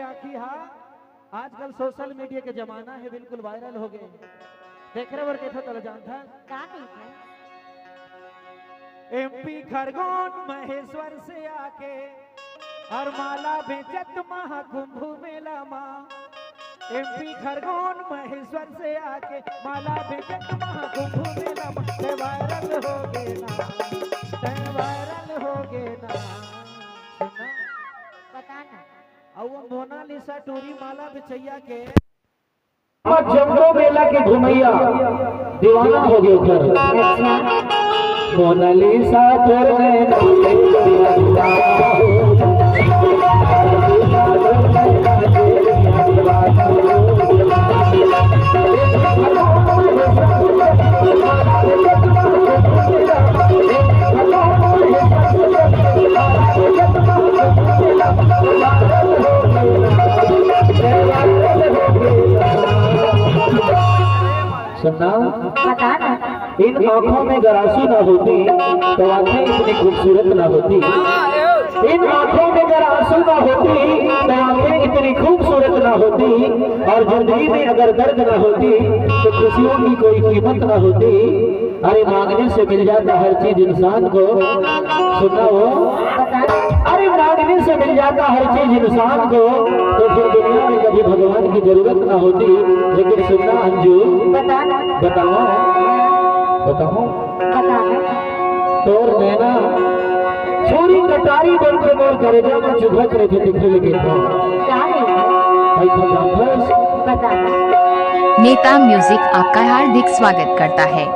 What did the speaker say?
आखी हा आजकल सोशल मीडिया के जमाना है, बिल्कुल वायरल हो गए। देख रहे वर कैसे तो जानता का कहते एमपी खरगोन महेश्वर से आके और माला बेचत महाकुंभ मेला माँ। एमपी खरगोन महेश्वर से आके माला बेचत महाकुंभ मेला माँ। ते वायरल हो गए ना, ते वायरल हो गए ना। सुना बताना और वो मोनालिसा टूरी माला बिचैया के जम्बो मेला के घुमैया दीवाना हो गए उधर। अच्छा मोनालिसा सुनना, बताना इन आंखों में गरासी ना होती तो आंखें इतनी खूबसूरत ना होती। इन आंखों में अगर आंसू ना होती तो आंखें इतनी खूबसूरत ना होती। और जिंदगी में अगर दर्द ना होती तो खुशियों की कोई कीमत ना होती। अरे मांगने से मिल जाता हर चीज इंसान को। सुनना हो, अरे मांगने से मिल जाता हर चीज इंसान को, तो फिर दुनिया में कभी भगवान की जरूरत ना होती। लेकिन सुनना अंजू, बताना बताओ बताओ बताना तोर नैना छोरी कटारी बन के मोर करेजा में चुभक रहे थे दिखे लगे तो का बताना। बताना नेता म्यूजिक आपका हार्दिक स्वागत करता है।